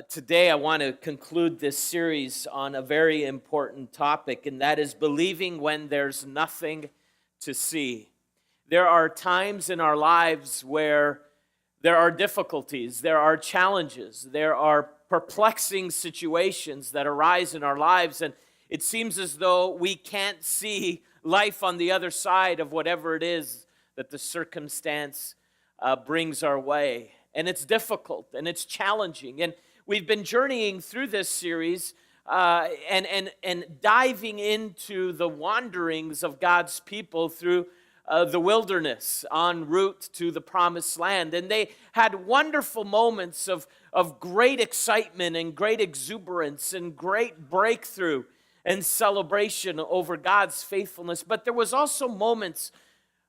Today, I want to conclude this series on a very important topic, and that is believing when there's nothing to see. There are times in our lives where there are difficulties, there are challenges, there are perplexing situations that arise in our lives, and it seems as though we can't see life on the other side of whatever it is that the circumstance brings our way. And it's difficult and it's challenging. And we've been journeying through this series and diving into the wanderings of God's people through the wilderness en route to the promised land. And they had wonderful moments of great excitement and great exuberance and great breakthrough and celebration over God's faithfulness. But there was also moments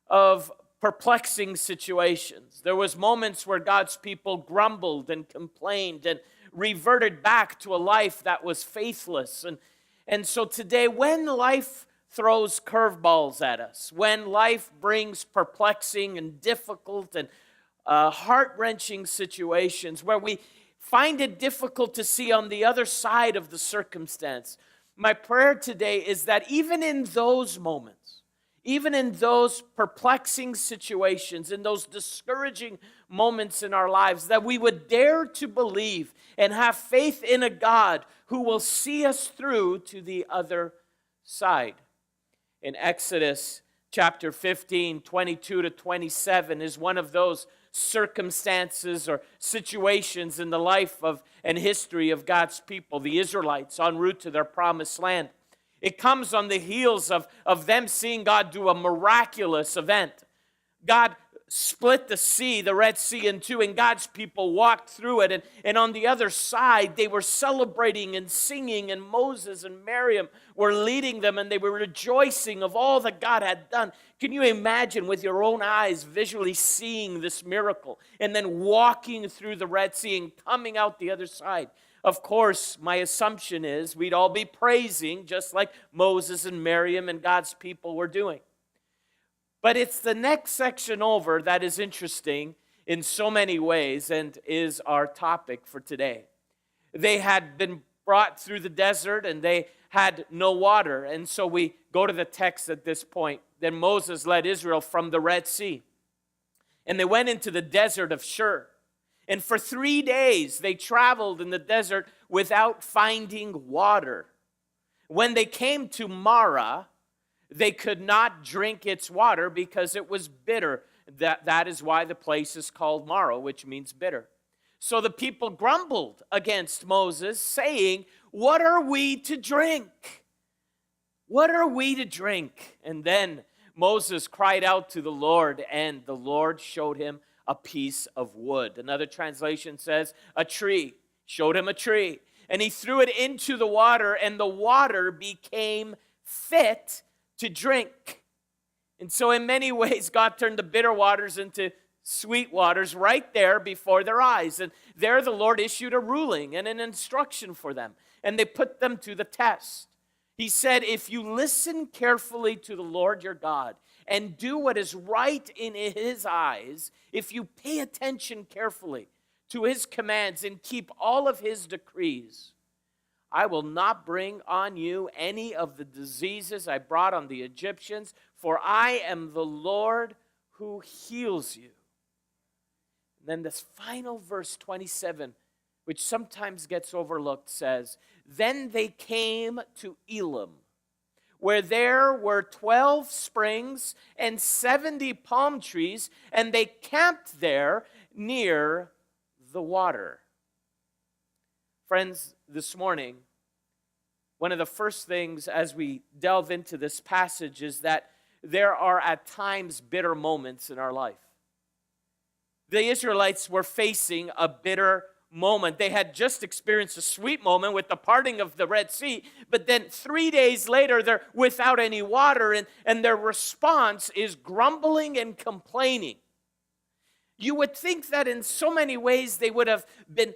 of perplexing situations. There was moments where God's people grumbled and complained and reverted back to a life that was faithless. And so today, when life throws curveballs at us, when life brings perplexing and difficult and heart-wrenching situations where we find it difficult to see on the other side of the circumstance, my prayer today is that even in those moments, even in those perplexing situations, in those discouraging moments in our lives, that we would dare to believe and have faith in a God who will see us through to the other side. In Exodus chapter 15, 22 to 27 is one of those circumstances or situations in the life of and history of God's people, the Israelites, en route to their promised land. It comes on the heels of them seeing God do a miraculous event. God split the sea, the Red Sea, in two, and God's people walked through it. And on the other side, they were celebrating and singing, and Moses and Miriam were leading them, and they were rejoicing of all that God had done. Can you imagine with your own eyes visually seeing this miracle and then walking through the Red Sea and coming out the other side? Of course, my assumption is we'd all be praising just like Moses and Miriam and God's people were doing. But it's the next section over that is interesting in so many ways and is our topic for today. They had been brought through the desert and they had no water. And so we go to the text at this point. Then Moses led Israel from the Red Sea. And they went into the desert of Shur. And for 3 days they traveled in the desert without finding water. When they came to Marah, they could not drink its water because it was bitter. That is why the place is called Marah, which means bitter. So the people grumbled against Moses, saying, "What are we to drink? What are we to drink?" And then Moses cried out to the Lord, and the Lord showed him a piece of wood. Another translation says a tree. Showed him a tree. And he threw it into the water, and the water became fit to drink. And so in many ways, God turned the bitter waters into sweet waters right there before their eyes. And there the Lord issued a ruling and an instruction for them. And they put them to the test. He said, if you listen carefully to the Lord your God and do what is right in his eyes, if you pay attention carefully to his commands and keep all of his decrees, I will not bring on you any of the diseases I brought on the Egyptians, for I am the Lord who heals you. And then this final verse 27, which sometimes gets overlooked, says, then they came to Elim, where there were 12 springs and 70 palm trees, and they camped there near the water. Friends, this morning, one of the first things as we delve into this passage is that there are at times bitter moments in our life. The Israelites were facing a bitter moment. They had just experienced a sweet moment with the parting of the Red Sea, but then 3 days later, they're without any water, and their response is grumbling and complaining. You would think that in so many ways they would have been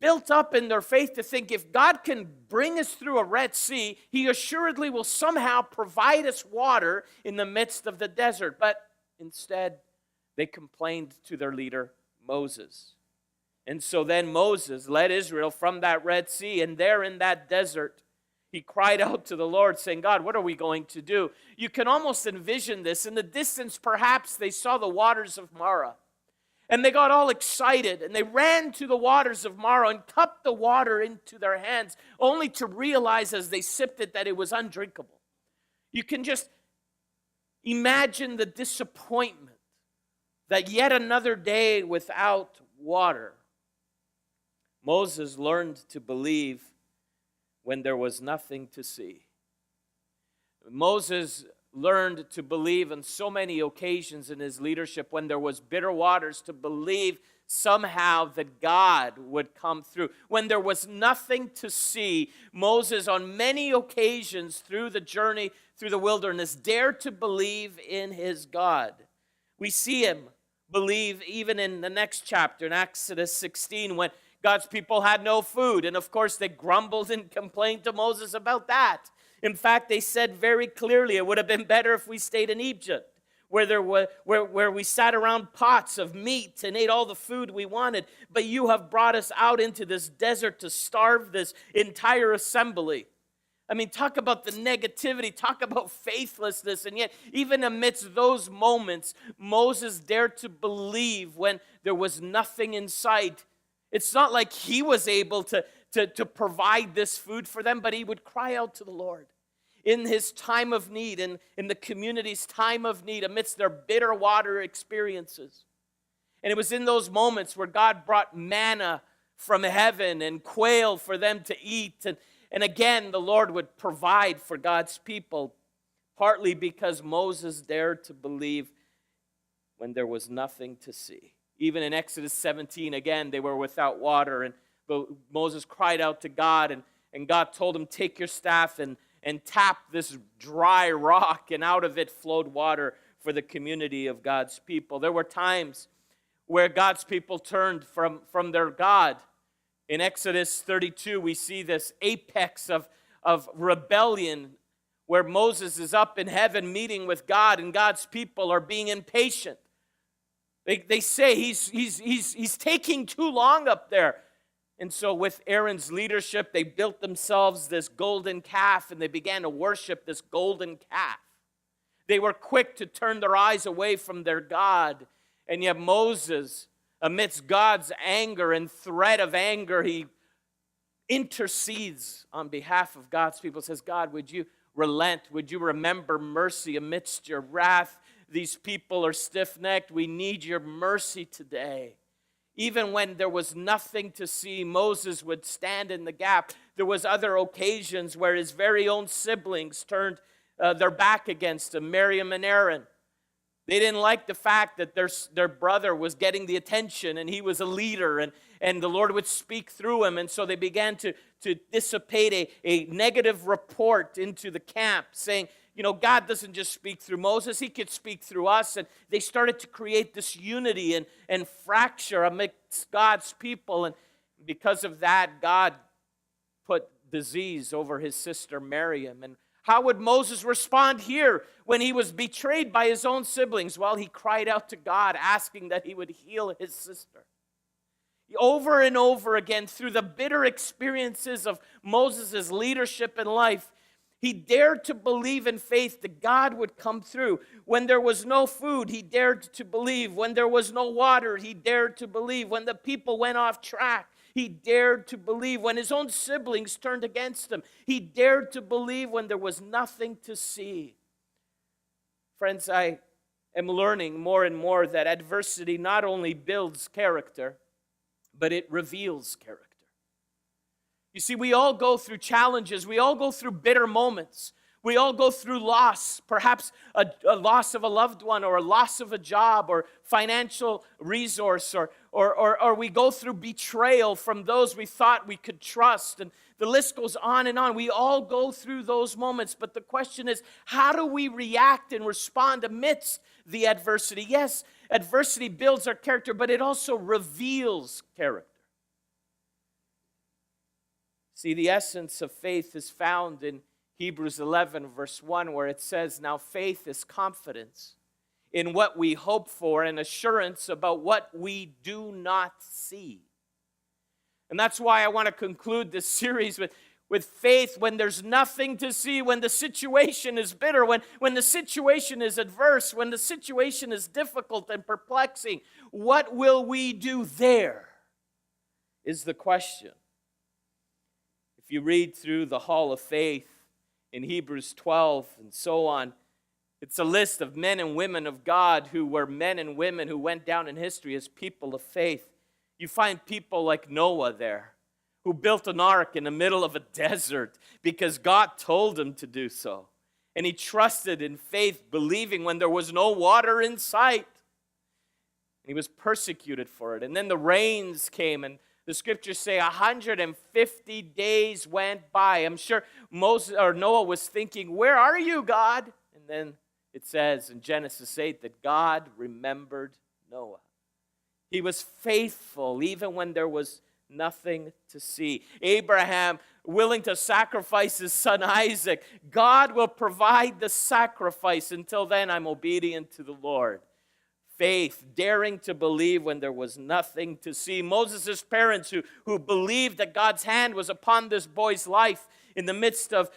built up in their faith to think if God can bring us through a Red Sea, he assuredly will somehow provide us water in the midst of the desert. But instead, they complained to their leader, Moses. And so then Moses led Israel from that Red Sea, and there in that desert, he cried out to the Lord, saying, God, what are we going to do? You can almost envision this. In the distance, perhaps they saw the waters of Marah. And they got all excited, and they ran to the waters of Marah and cupped the water into their hands, only to realize as they sipped it that it was undrinkable. You can just imagine the disappointment that yet another day without water. Moses learned to believe when there was nothing to see. Moses learned to believe on so many occasions in his leadership when there was bitter waters, to believe somehow that God would come through. When there was nothing to see, Moses on many occasions through the journey through the wilderness dared to believe in his God. We see him believe even in the next chapter, in Exodus 16, when God's people had no food. And of course they grumbled and complained to Moses about that. In fact, they said very clearly, it would have been better if we stayed in Egypt, where we sat around pots of meat and ate all the food we wanted. But you have brought us out into this desert to starve this entire assembly. I mean, talk about the negativity, talk about faithlessness. And yet, even amidst those moments, Moses dared to believe when there was nothing in sight. It's not like he was able to provide this food for them, but he would cry out to the Lord in his time of need, and in the community's time of need, amidst their bitter water experiences. And it was in those moments where God brought manna from heaven and quail for them to eat. And again, the Lord would provide for God's people, partly because Moses dared to believe when there was nothing to see. Even in Exodus 17, again, they were without water, but Moses cried out to God, and God told him, take your staff and tap this dry rock, and out of it flowed water for the community of God's people. There were times where God's people turned from their God. In Exodus 32, we see this apex of rebellion where Moses is up in heaven meeting with God, and God's people are being impatient. They say he's taking too long up there. And so with Aaron's leadership, they built themselves this golden calf, and they began to worship this golden calf. They were quick to turn their eyes away from their God. And yet Moses, amidst God's anger and threat of anger, he intercedes on behalf of God's people. Says, God, would you relent? Would you remember mercy amidst your wrath? These people are stiff-necked. We need your mercy today. Even when there was nothing to see, Moses would stand in the gap. There was other occasions where his very own siblings turned their back against him, Miriam and Aaron. They didn't like the fact that their brother was getting the attention and he was a leader, and the Lord would speak through him. And so they began to dissipate a negative report into the camp, saying, you know, God doesn't just speak through Moses, he could speak through us. And they started to create this unity and fracture amidst God's people. And because of that, God put disease over his sister Miriam. And how would Moses respond here when he was betrayed by his own siblings? Well, he cried out to God, asking that he would heal his sister. Over and over again, through the bitter experiences of Moses' leadership in life, he dared to believe in faith that God would come through. When there was no food, he dared to believe. When there was no water, he dared to believe. When the people went off track, he dared to believe. When his own siblings turned against him, he dared to believe when there was nothing to see. Friends, I am learning more and more that adversity not only builds character, but it reveals character. You see, we all go through challenges. We all go through bitter moments. We all go through loss, perhaps a loss of a loved one, or a loss of a job, or financial resource, or we go through betrayal from those we thought we could trust. And the list goes on and on. We all go through those moments. But the question is, how do we react and respond amidst the adversity? Yes, adversity builds our character, but it also reveals character. See, the essence of faith is found in Hebrews 11, verse 1, where it says, now faith is confidence in what we hope for and assurance about what we do not see. And that's why I want to conclude this series with faith when there's nothing to see, when the situation is bitter, when the situation is adverse, when the situation is difficult and perplexing. What will we do there is the question. If you read through the Hall of Faith in Hebrews 12 and so on, it's a list of men and women of God who were men and women who went down in history as people of faith. You find people like Noah there, who built an ark in the middle of a desert because God told him to do so. And he trusted in faith, believing when there was no water in sight. He was persecuted for it. And then the rains came, and the scriptures say 150 days went by. I'm sure Noah was thinking, where are you, God? And then it says in Genesis 8 that God remembered Noah. He was faithful even when there was nothing to see. Abraham, willing to sacrifice his son Isaac. God will provide the sacrifice. Until then, I'm obedient to the Lord. Faith, daring to believe when there was nothing to see. Moses' parents who believed that God's hand was upon this boy's life in the midst of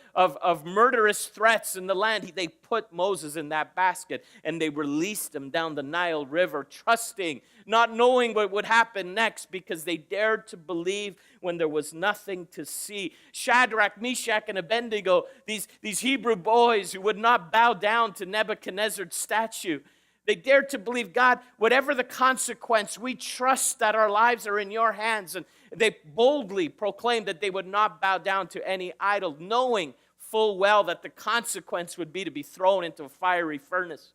murderous threats in the land, they put Moses in that basket and they released him down the Nile River, trusting, not knowing what would happen next because they dared to believe when there was nothing to see. Shadrach, Meshach, and Abednego, these Hebrew boys who would not bow down to Nebuchadnezzar's statue, they dared to believe, God, whatever the consequence, we trust that our lives are in your hands. And they boldly proclaimed that they would not bow down to any idol, knowing full well that the consequence would be to be thrown into a fiery furnace.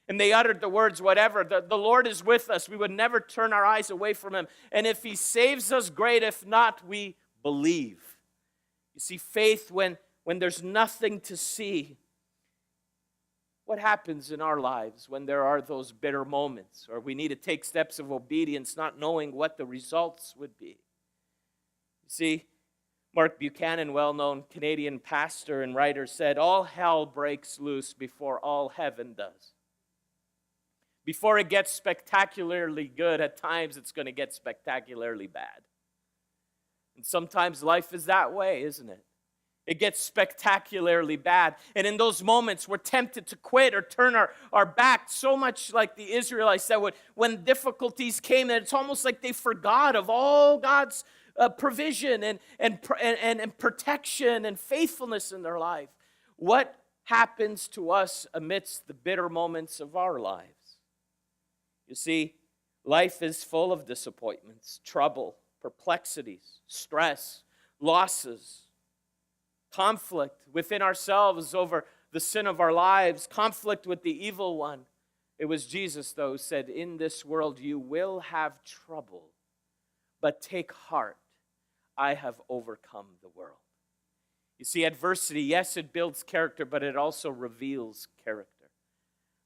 And they uttered the words, whatever, the Lord is with us. We would never turn our eyes away from him. And if he saves us, great. If not, we believe. You see, faith when there's nothing to see. What happens in our lives when there are those bitter moments, or we need to take steps of obedience not knowing what the results would be? You see, Mark Buchanan, well-known Canadian pastor and writer, said, all hell breaks loose before all heaven does. Before it gets spectacularly good, at times it's going to get spectacularly bad. And sometimes life is that way, isn't it? It gets spectacularly bad. And in those moments, we're tempted to quit or turn our back, so much like the Israelites that when difficulties came, that it's almost like they forgot of all God's provision and protection and faithfulness in their life. What happens to us amidst the bitter moments of our lives? You see, life is full of disappointments, trouble, perplexities, stress, losses, conflict within ourselves over the sin of our lives, conflict with the evil one. It was Jesus, though, who said, in this world you will have trouble, but take heart, I have overcome the world. You see, adversity, yes, it builds character, but it also reveals character.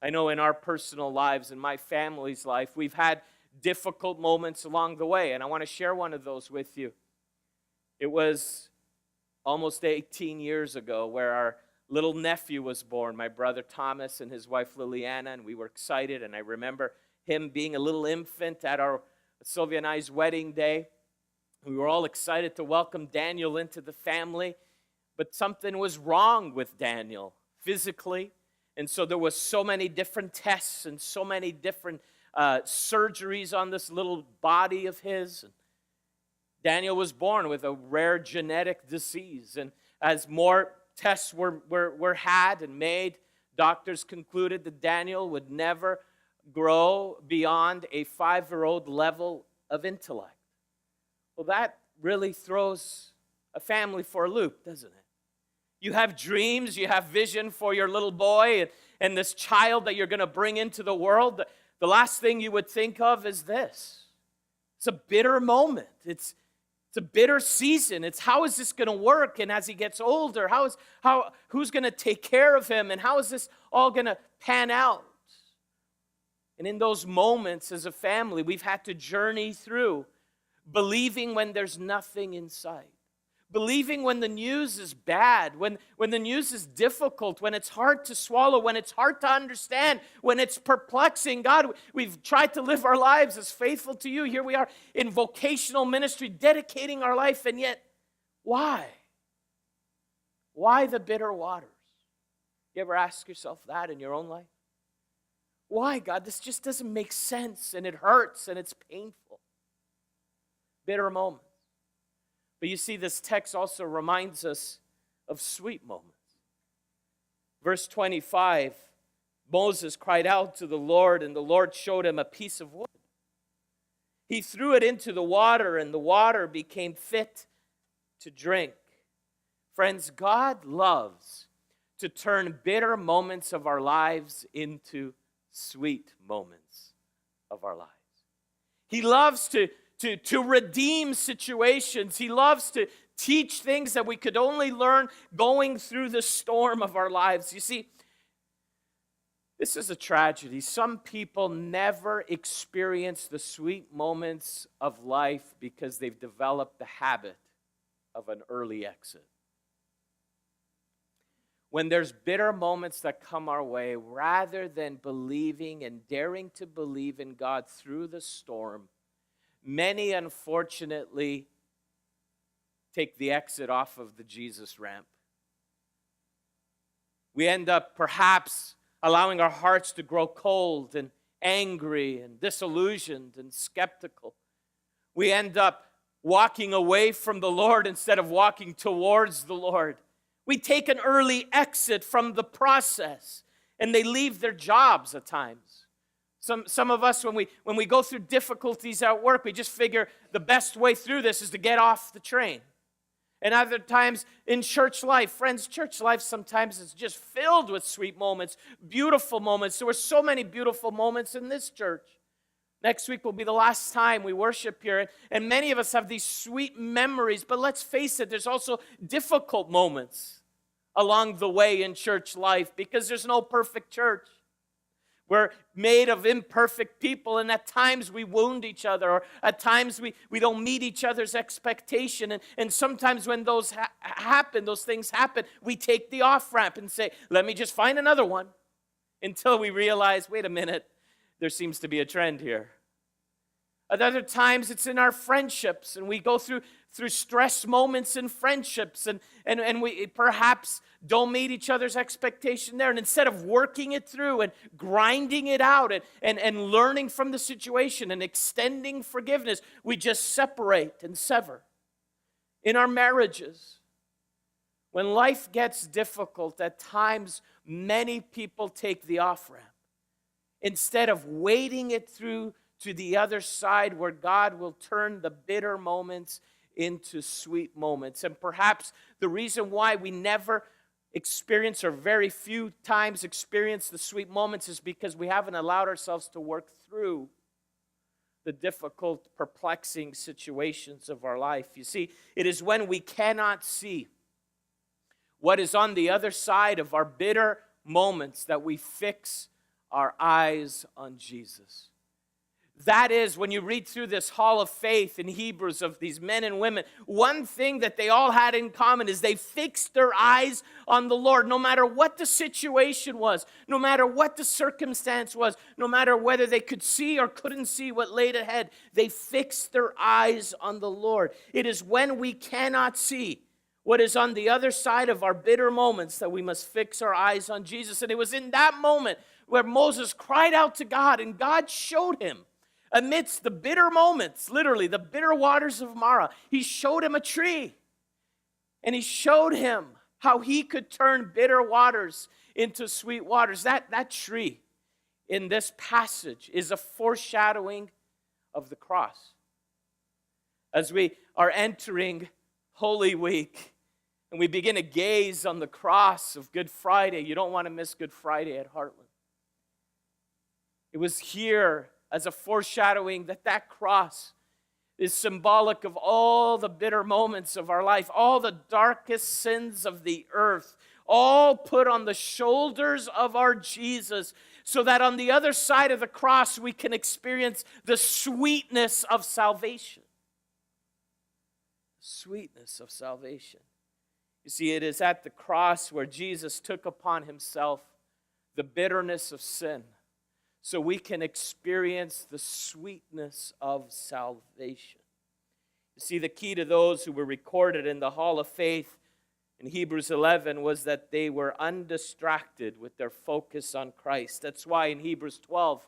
I know in our personal lives, in my family's life, we've had difficult moments along the way, and I want to share one of those with you. It was almost 18 years ago where our little nephew was born, my brother Thomas and his wife Liliana, and we were excited, and I remember him being a little infant at our Sylvia and I's wedding day. We were all excited to welcome Daniel into the family, but something was wrong with Daniel physically, and so there was so many different tests and so many different surgeries on this little body of his. Daniel was born with a rare genetic disease, and as more tests were had and made, doctors concluded that Daniel would never grow beyond a 5-year-old level of intellect. Well, that really throws a family for a loop, doesn't it? You have dreams, you have vision for your little boy and this child that you're going to bring into the world. The last thing you would think of is this. It's a bitter moment. It's a bitter season. It's how is this going to work? And as he gets older, who's going to take care of him? And how is this all going to pan out? And in those moments as a family, we've had to journey through believing when there's nothing in sight. believing when the news is bad, when the news is difficult, when it's hard to swallow, when it's hard to understand, when it's perplexing. God, we've tried to live our lives as faithful to you. Here we are in vocational ministry, dedicating our life, and yet, why? Why the bitter waters? You ever ask yourself that in your own life? Why, God? This just doesn't make sense, and it hurts, and it's painful. Bitter moments. But you see, this text also reminds us of sweet moments. Verse 25, Moses cried out to the Lord, and the Lord showed him a piece of wood. He threw it into the water, and the water became fit to drink. Friends, God loves to turn bitter moments of our lives into sweet moments of our lives. He loves to redeem situations. He loves to teach things that we could only learn going through the storm of our lives. You see, this is a tragedy. Some people never experience the sweet moments of life because they've developed the habit of an early exit. When there's bitter moments that come our way, rather than believing and daring to believe in God through the storm, many, unfortunately, take the exit off of the Jesus ramp. We end up perhaps allowing our hearts to grow cold and angry and disillusioned and skeptical. We end up walking away from the Lord instead of walking towards the Lord. We take an early exit from the process, and they leave their jobs at times. Some of us, when we go through difficulties at work, we just figure the best way through this is to get off the train. And other times in church life, friends, church life sometimes is just filled with sweet moments, beautiful moments. There were so many beautiful moments in this church. Next week will be the last time we worship here, and many of us have these sweet memories. But let's face it, there's also difficult moments along the way in church life because there's no perfect church. We're made of imperfect people, and at times we wound each other, or at times we don't meet each other's expectation. And sometimes when those those things happen, we take the off-ramp and say, let me just find another one, until we realize, wait a minute, there seems to be a trend here. At other times, it's in our friendships, and we go through stress moments in friendships, and we perhaps don't meet each other's expectation there. And instead of working it through and grinding it out and learning from the situation and extending forgiveness, we just separate and sever. In our marriages, when life gets difficult, at times many people take the off-ramp instead of waiting it through to the other side, where God will turn the bitter moments into sweet moments. And perhaps the reason why we never experience, or very few times experience, the sweet moments is because we haven't allowed ourselves to work through the difficult, perplexing situations of our life. You see, it is when we cannot see what is on the other side of our bitter moments that we fix our eyes on Jesus. That is, when you read through this hall of faith in Hebrews of these men and women, one thing that they all had in common is they fixed their eyes on the Lord. No matter what the situation was, no matter what the circumstance was, no matter whether they could see or couldn't see what laid ahead, they fixed their eyes on the Lord. It is when we cannot see what is on the other side of our bitter moments that we must fix our eyes on Jesus. And it was in that moment where Moses cried out to God, and God showed him, amidst the bitter moments, literally the bitter waters of Marah, he showed him a tree. And he showed him how he could turn bitter waters into sweet waters. That tree in this passage is a foreshadowing of the cross. As we are entering Holy Week and we begin to gaze on the cross of Good Friday, you don't want to miss Good Friday at Heartland. It was here as a foreshadowing that cross is symbolic of all the bitter moments of our life, all the darkest sins of the earth, all put on the shoulders of our Jesus, so that on the other side of the cross we can experience the sweetness of salvation. sweetness of salvation. You see, it is at the cross where Jesus took upon himself the bitterness of sin so we can experience the sweetness of salvation. You see, the key to those who were recorded in the Hall of Faith in Hebrews 11 was that they were undistracted with their focus on Christ. That's why in Hebrews 12,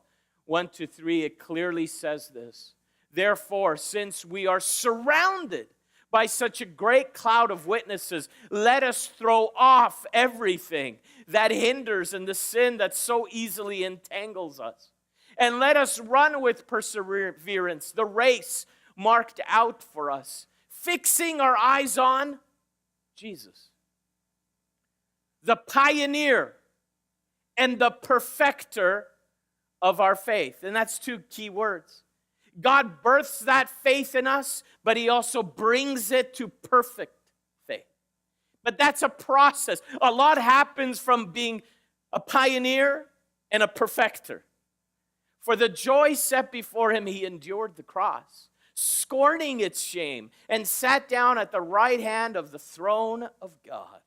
1-3, it clearly says this. Therefore, since we are surrounded by such a great cloud of witnesses, let us throw off everything that hinders and the sin that so easily entangles us. And let us run with perseverance the race marked out for us, fixing our eyes on Jesus, the pioneer and the perfecter of our faith. And that's two key words. God births that faith in us, but he also brings it to perfect faith. But that's a process. A lot happens from being a pioneer and a perfecter. For the joy set before him, he endured the cross, scorning its shame, and sat down at the right hand of the throne of God.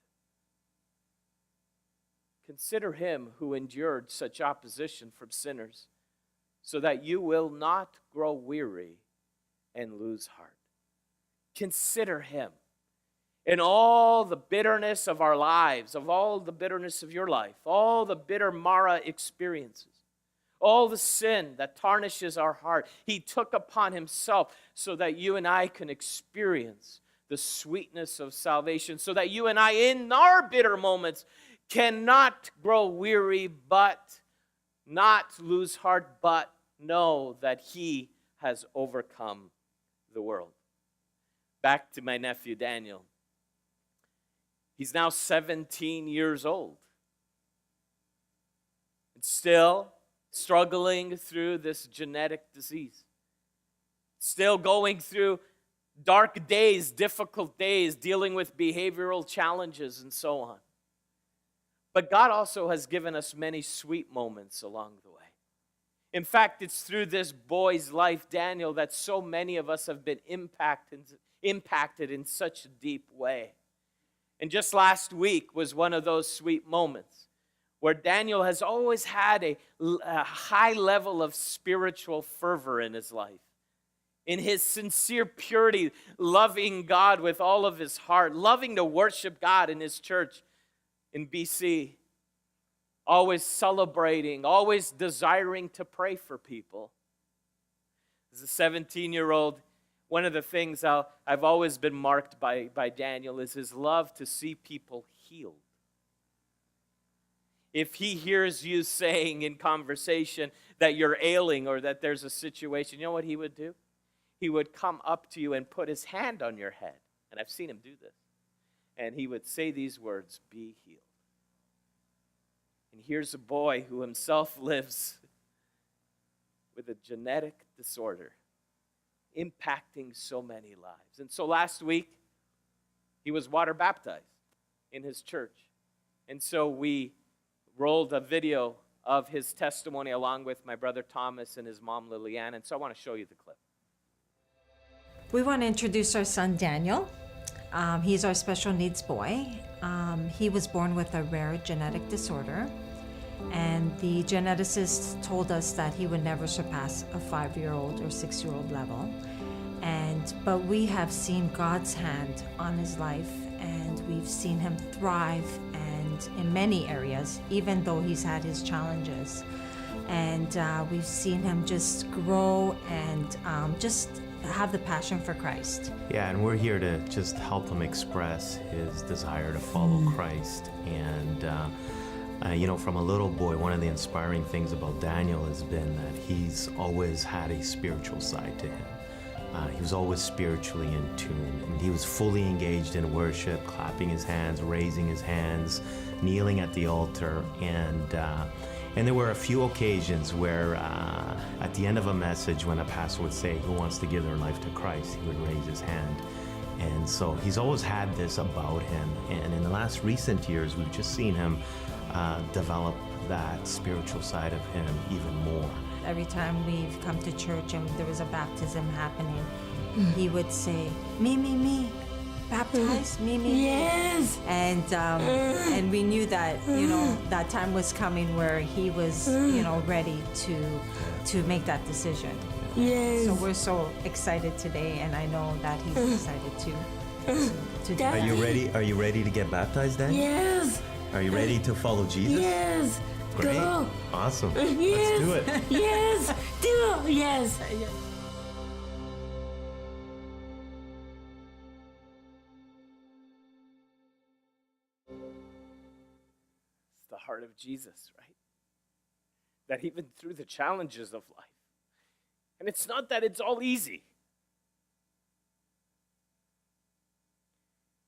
Consider him who endured such opposition from sinners, so that you will not grow weary and lose heart. Consider him in all the bitterness of our lives, of all the bitterness of your life, all the bitter Mara experiences, all the sin that tarnishes our heart. He took upon himself so that you and I can experience the sweetness of salvation, so that you and I, in our bitter moments, cannot grow weary, but not lose heart, but know that he has overcome the world. Back to my nephew Daniel. He's now 17 years old. And still struggling through this genetic disease. Still going through dark days, difficult days, dealing with behavioral challenges and so on. But God also has given us many sweet moments along the way. In fact, it's through this boy's life, Daniel, that so many of us have been impacted in such a deep way. And just last week was one of those sweet moments where Daniel has always had a high level of spiritual fervor in his life. In his sincere purity, loving God with all of his heart, loving to worship God in his church in BC. Always celebrating, always desiring to pray for people. As a 17-year-old, one of the things I've always been marked by Daniel is his love to see people healed. If he hears you saying in conversation that you're ailing or that there's a situation, you know what he would do? He would come up to you and put his hand on your head. And I've seen him do this. And he would say these words, "Be healed." And here's a boy who himself lives with a genetic disorder, impacting so many lives. And so last week, he was water baptized in his church. And so we rolled a video of his testimony along with my brother Thomas and his mom Liliane. And so I want to show you the clip. We want to introduce our son Daniel. He's our special needs boy. He was born with a rare genetic disorder, and the geneticists told us that he would never surpass a 5-year-old or 6-year-old level. But we have seen God's hand on his life, and we've seen him thrive, and in many areas, even though he's had his challenges. And we've seen him just grow and just have the passion for Christ. Yeah, and we're here to just help him express his desire to follow Christ. And, from a little boy, one of the inspiring things about Daniel has been that he's always had a spiritual side to him. He was always spiritually in tune, and he was fully engaged in worship, clapping his hands, raising his hands, kneeling at the altar, and there were a few occasions where at the end of a message, when a pastor would say, "Who wants to give their life to Christ?" he would raise his hand. And so he's always had this about him. And in the last recent years, we've just seen him develop that spiritual side of him even more. every time we've come to church and there was a baptism happening, he would say, me, baptize me. Yes. And we knew that, that time was coming where he was, ready to make that decision. Yes. So we're so excited today, and I know that he's excited too. To do Are that. you ready? Are you ready to get baptized, Dan? Yes. Are you ready to follow Jesus? Yes. Great. Go. Awesome. Yes. Let's do it. Yes. Do it. Yes. It's the heart of Jesus, right? That even through the challenges of life, and it's not that it's all easy.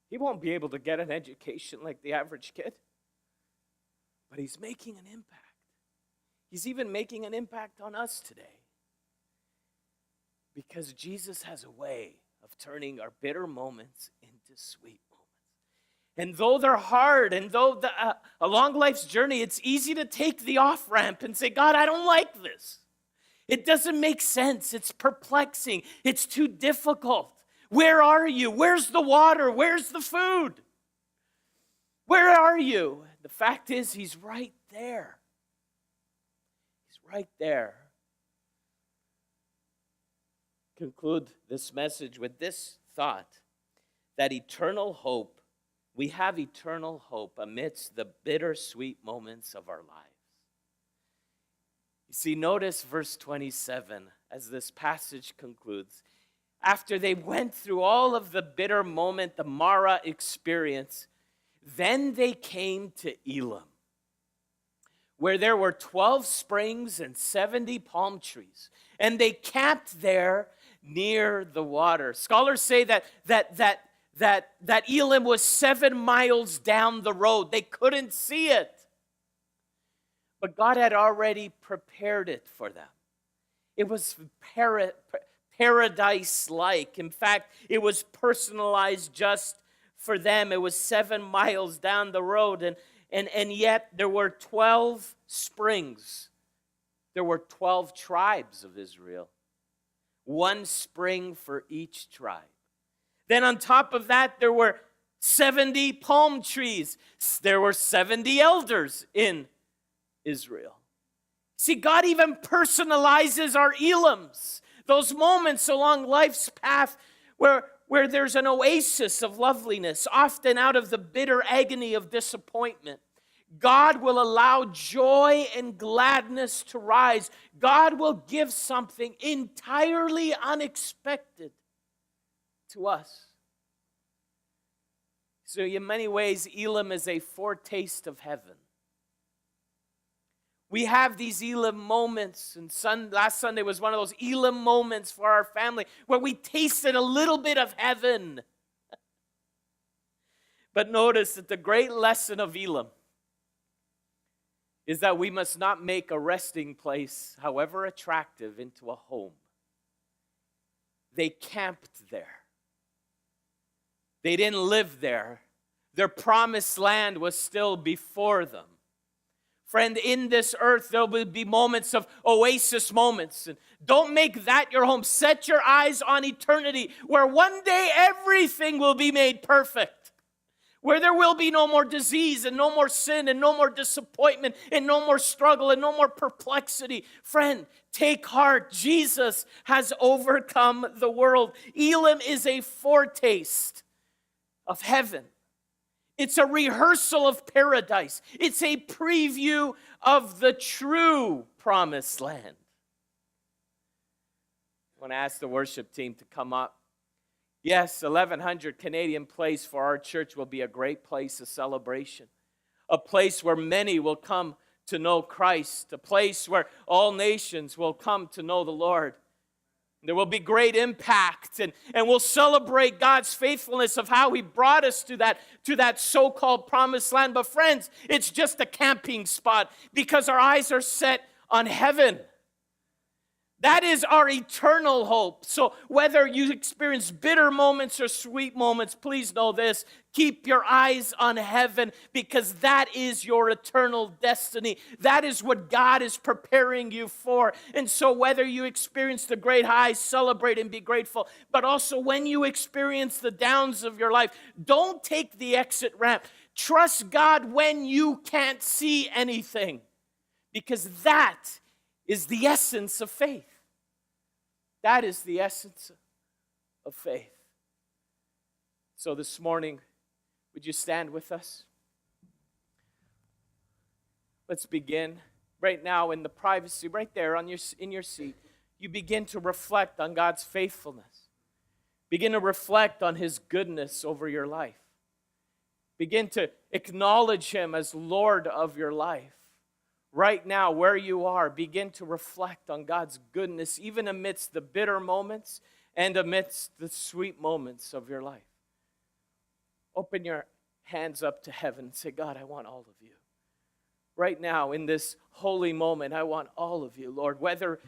He won't be able to get an education like the average kid, but he's making an impact. He's even making an impact on us today. Because Jesus has a way of turning our bitter moments into sweet moments. And though they're hard, and though along life's journey, it's easy to take the off-ramp and say, God, I don't like this. It doesn't make sense. It's perplexing. It's too difficult. Where are you? Where's the water? Where's the food? Where are you? The fact is, he's right there. He's right there. Conclude this message with this thought, that eternal hope, we have eternal hope amidst the bittersweet moments of our lives. You see, notice verse 27 as this passage concludes. After they went through all of the bitter moment, the Mara experience, then they came to Elim, where there were 12 springs and 70 palm trees, and they camped there near the water. Scholars say that Elim was 7 miles down the road. They couldn't see it, but God had already prepared it for them. It was paradise-like. In fact, it was personalized just for them. It was 7 miles down the road, and yet there were 12 springs. There were 12 tribes of Israel. 1 spring for each tribe. Then on top of that, there were 70 palm trees. There were 70 elders in Israel. See, God even personalizes our Elims, those moments along life's path where there's an oasis of loveliness, often out of the bitter agony of disappointment. God will allow joy and gladness to rise. God will give something entirely unexpected to us. So in many ways, Elim is a foretaste of heaven. We have these Elim moments, and last Sunday was one of those Elim moments for our family where we tasted a little bit of heaven. But notice that the great lesson of Elim is that we must not make a resting place, however attractive, into a home. They camped there. They didn't live there. Their promised land was still before them. Friend, in this earth, there will be moments of oasis moments. And don't make that your home. Set your eyes on eternity, where one day everything will be made perfect. Where there will be no more disease and no more sin and no more disappointment and no more struggle and no more perplexity. Friend, take heart. Jesus has overcome the world. Elim is a foretaste of heaven. It's a rehearsal of paradise. It's a preview of the true promised land. I want to ask the worship team to come up. Yes, 1100 Canadian Place for our church will be a great place of celebration. A place where many will come to know Christ. A place where all nations will come to know the Lord. There will be great impact, and we'll celebrate God's faithfulness of how He brought us to that so-called promised land. But friends, it's just a camping spot because our eyes are set on heaven. That is our eternal hope. So whether you experience bitter moments or sweet moments, please know this. Keep your eyes on heaven, because that is your eternal destiny. That is what God is preparing you for. And so whether you experience the great highs, celebrate and be grateful. But also when you experience the downs of your life, don't take the exit ramp. Trust God when you can't see anything, because that is the essence of faith. That is the essence of faith. So this morning, would you stand with us? Let's begin. Right now, in the privacy, right there in your seat, you begin to reflect on God's faithfulness. Begin to reflect on His goodness over your life. Begin to acknowledge Him as Lord of your life. Right now, where you are, begin to reflect on God's goodness, even amidst the bitter moments and amidst the sweet moments of your life. Open your hands up to heaven and say, God, I want all of you. Right now, in this holy moment, I want all of you, Lord, whether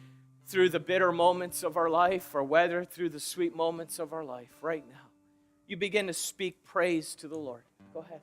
through the bitter moments of our life or whether through the sweet moments of our life, right now, you begin to speak praise to the Lord. Go ahead.